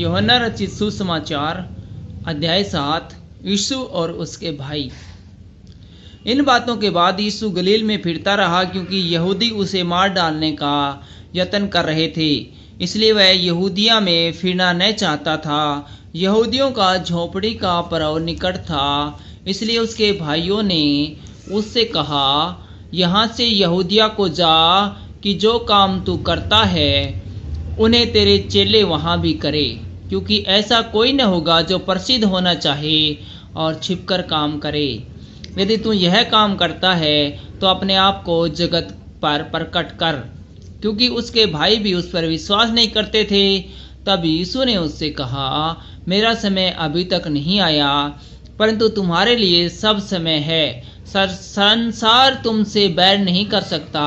यूहन्ना रचित सुसमाचार अध्याय 7। यीशु और उसके भाई। इन बातों के बाद यीशु गलील में फिरता रहा, क्योंकि यहूदी उसे मार डालने का यत्न कर रहे थे। इसलिए वह यहूदिया में फिरना न चाहता था। यहूदियों का झोपड़ी का पर्व निकट था, इसलिए उसके भाइयों ने उससे कहा, यहाँ से यहूदिया को जा, कि जो काम तू करता है उन्हें तेरे चेले वहाँ भी करे, क्योंकि ऐसा कोई न होगा जो प्रसिद्ध होना चाहे और छिपकर काम करे। यदि तू यह काम करता है तो अपने आप को जगत पर प्रकट कर। क्योंकि उसके भाई भी उस पर विश्वास नहीं करते थे। तब यीशु ने उससे कहा, मेरा समय अभी तक नहीं आया, परंतु तुम्हारे लिए सब समय है। संसार तुमसे बैर नहीं कर सकता,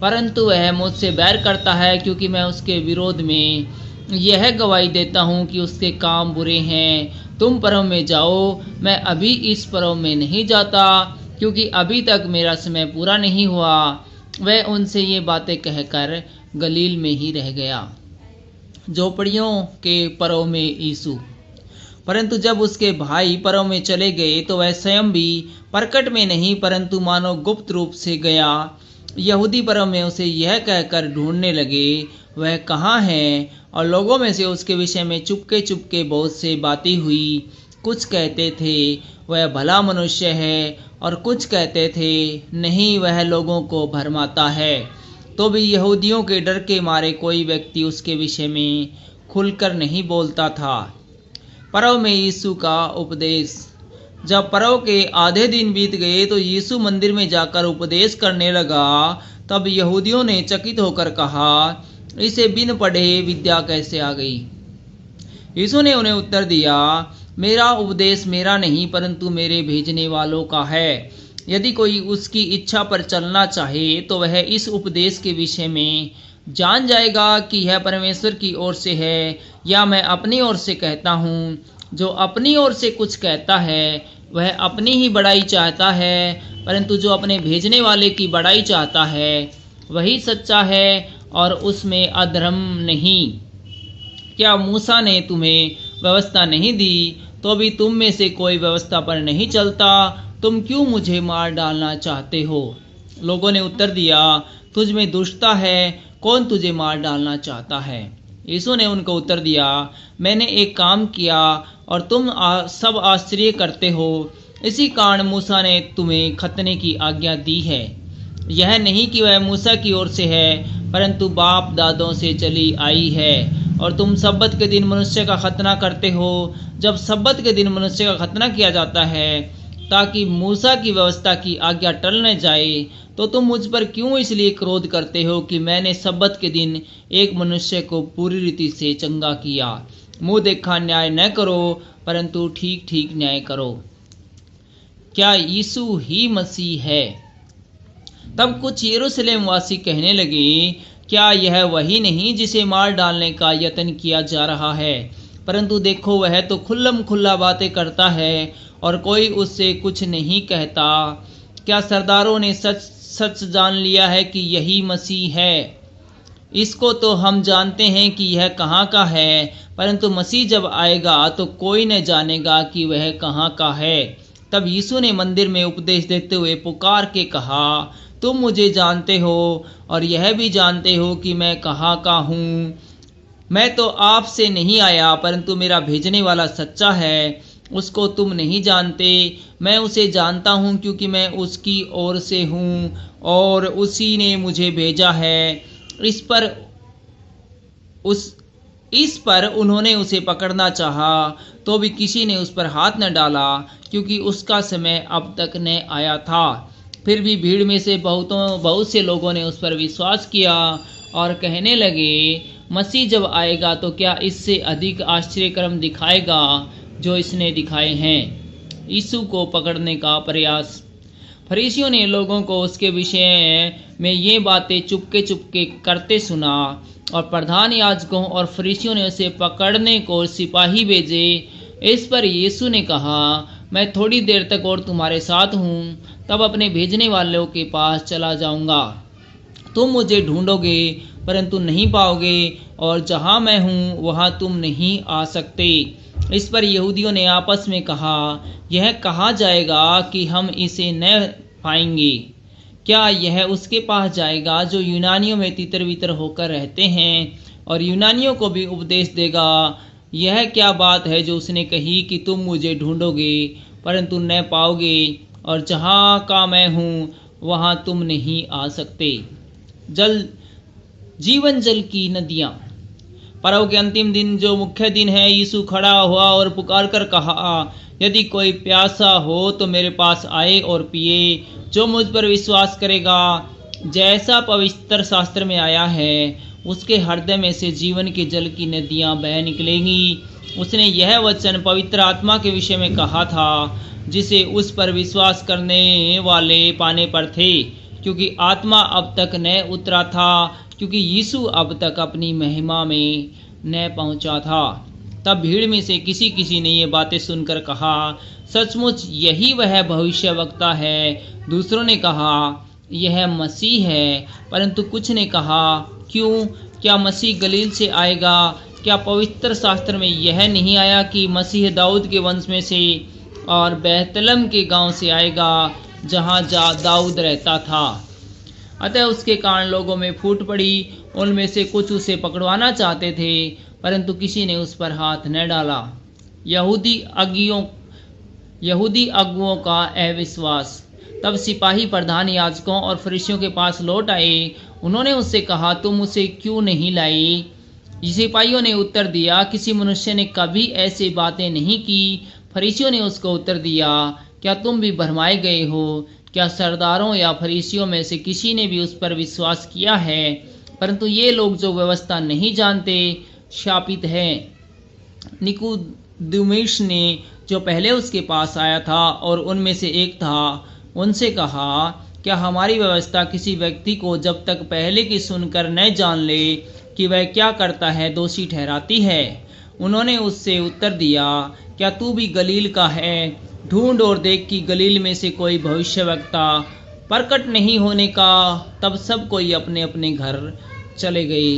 परंतु वह मुझसे बैर करता है, क्योंकि मैं उसके विरोध में यह गवाही देता हूँ कि उसके काम बुरे हैं। तुम पर्व में जाओ, मैं अभी इस पर्व में नहीं जाता, क्योंकि अभी तक मेरा समय पूरा नहीं हुआ। वह उनसे ये बातें कहकर गलील में ही रह गया। झोपड़ियों के पर्व में यीशु। परंतु जब उसके भाई पर्व में चले गए तो वह स्वयं भी प्रकट में नहीं, परंतु मानो गुप्त रूप से गया। यहूदी पर्व में उसे यह कहकर ढूंढने लगे, वह कहाँ है? और लोगों में से उसके विषय में चुपके चुपके बहुत से बातें हुई। कुछ कहते थे वह भला मनुष्य है, और कुछ कहते थे नहीं, वह लोगों को भरमाता है। तो भी यहूदियों के डर के मारे कोई व्यक्ति उसके विषय में खुलकर नहीं बोलता था। पर्व में यीशु का उपदेश। जब पर्व के आधे दिन बीत गए तो यीशु मंदिर में जाकर उपदेश करने लगा। तब यहूदियों ने चकित होकर कहा, इसे बिन पढ़े विद्या कैसे आ गई? यीशु ने उन्हें उत्तर दिया, मेरा उपदेश मेरा नहीं, परंतु मेरे भेजने वालों का है। यदि कोई उसकी इच्छा पर चलना चाहे तो वह इस उपदेश के विषय में जान जाएगा कि यह परमेश्वर की ओर से है या मैं अपनी ओर से कहता हूँ। जो अपनी ओर से कुछ कहता है वह अपनी ही बड़ाई चाहता है, परंतु जो अपने भेजने वाले की बड़ाई चाहता है वही सच्चा है, और उसमें अधर्म नहीं। क्या मूसा ने तुम्हें व्यवस्था नहीं दी, तो भी तुम में से कोई व्यवस्था पर नहीं चलता? तुम क्यों मुझे मार डालना चाहते हो? लोगों ने उत्तर दिया, तुझ में दुष्टता है, कौन तुझे मार डालना चाहता है? यीशु ने उनको उत्तर दिया, मैंने एक काम किया और तुम सब आश्चर्य करते हो। इसी कारण मूसा ने तुम्हें खतने की आज्ञा दी है। यह नहीं कि वह मूसा की ओर से है, परंतु बाप दादों से चली आई है। और तुम सब्बत के दिन मनुष्य का खतना करते हो। जब सब्बत के दिन मनुष्य का खतना किया जाता है ताकि मूसा की व्यवस्था की आज्ञा टल न जाए, तो तुम मुझ पर क्यों इसलिए क्रोध करते हो कि मैंने सब्बत के दिन एक मनुष्य को पूरी रीति से चंगा किया? मुंह देखा न्याय न करो, परंतु ठीक ठीक न्याय करो। क्या यीशु ही मसीह है? तब कुछ यरूशलेम वासी कहने लगे, क्या यह वही नहीं जिसे मार डालने का यत्न किया जा रहा है? परंतु देखो, वह तो खुल्लम खुल्ला बातें करता है और कोई उससे कुछ नहीं कहता। क्या सरदारों ने सच सच जान लिया है कि यही मसीह है? इसको तो हम जानते हैं कि यह कहाँ का है, परंतु मसीह जब आएगा तो कोई न जानेगा कि वह कहाँ का है। तब यीशु ने मंदिर में उपदेश देते हुए पुकार के कहा, तुम मुझे जानते हो और यह भी जानते हो कि मैं कहाँ का हूँ। मैं तो आपसे नहीं आया, परंतु मेरा भेजने वाला सच्चा है, उसको तुम नहीं जानते। मैं उसे जानता हूँ, क्योंकि मैं उसकी ओर से हूँ और उसी ने मुझे भेजा है। इस पर उन्होंने उसे पकड़ना चाहा, तो भी किसी ने उस पर हाथ न डाला, क्योंकि उसका समय अब तक न आया था। फिर भी भीड़ में से बहुत से लोगों ने उस पर विश्वास किया और कहने लगे, मसीह जब आएगा तो क्या इससे अधिक आश्चर्यक्रम दिखाएगा जो इसने दिखाए हैं। यीशु को पकड़ने का प्रयास। फरीसियों ने लोगों को उसके विषय में ये बातें चुपके चुपके करते सुना, और प्रधान याजकों और फरीसियों ने उसे पकड़ने को सिपाही भेजे। इस पर यीशु ने कहा, मैं थोड़ी देर तक और तुम्हारे साथ हूँ, तब अपने भेजने वालों के पास चला जाऊँगा। तुम मुझे ढूंढोगे परंतु नहीं पाओगे, और जहाँ मैं हूँ वहाँ तुम नहीं आ सकते। इस पर यहूदियों ने आपस में कहा, यह कहा जाएगा कि हम इसे न पाएंगे। क्या यह उसके पास जाएगा जो यूनानियों में तितर बितर होकर रहते हैं, और यूनानियों को भी उपदेश देगा? यह क्या बात है जो उसने कही कि तुम मुझे ढूंढोगे परंतु न पाओगे, और जहाँ का मैं हूँ वहाँ तुम नहीं आ सकते। जीवन जल की नदियाँ। पर्व के अंतिम दिन, जो मुख्य दिन है, यीशु खड़ा हुआ और पुकार कर कहा, यदि कोई प्यासा हो तो मेरे पास आए और पिए। जो मुझ पर विश्वास करेगा, जैसा पवित्र शास्त्र में आया है, उसके हृदय में से जीवन के जल की नदियाँ बह निकलेंगी। उसने यह वचन पवित्र आत्मा के विषय में कहा था, जिसे उस पर विश्वास करने वाले पाने पर थे, क्योंकि आत्मा अब तक न उतरा था, क्योंकि यीशु अब तक अपनी महिमा में न पहुंचा था। तब भीड़ में से किसी ने ये बातें सुनकर कहा, सचमुच यही वह भविष्यवक्ता है। दूसरों ने कहा, यह मसीह है। परंतु कुछ ने कहा, क्यों? क्या मसीह गलील से आएगा? क्या पवित्र शास्त्र में यह नहीं आया कि मसीह दाऊद के वंश में से और बैतलहम के गांव से आएगा, जहां दाऊद रहता था? अतः उसके कारण लोगों में फूट पड़ी। उनमें से कुछ उसे पकड़वाना चाहते थे, परंतु किसी ने उस पर हाथ न डाला। यहूदी अगुओं का अविश्वास। तब सिपाही प्रधान याजकों और फरीसियों के पास लौट आए। उन्होंने उससे कहा, तुम उसे क्यों नहीं लाए? सिपाहियों ने उत्तर दिया, किसी मनुष्य ने कभी ऐसी बातें नहीं की। फरीसियों ने उसको उत्तर दिया, क्या तुम भी भरमाए गए हो? क्या सरदारों या फरीसियों में से किसी ने भी उस पर विश्वास किया है? परंतु ये लोग जो व्यवस्था नहीं जानते शापित हैं। निकुदेमुस ने, जो पहले उसके पास आया था और उनमें से एक था, उनसे कहा, क्या हमारी व्यवस्था किसी व्यक्ति को जब तक पहले की सुनकर न जान ले कि वह क्या करता है, दोषी ठहराती है? उन्होंने उससे उत्तर दिया, क्या तू भी गलील का है? ढूंढ और देख कि गलील में से कोई भविष्यवक्ता प्रकट नहीं होने का। तब सब कोई अपने अपने घर चले गए।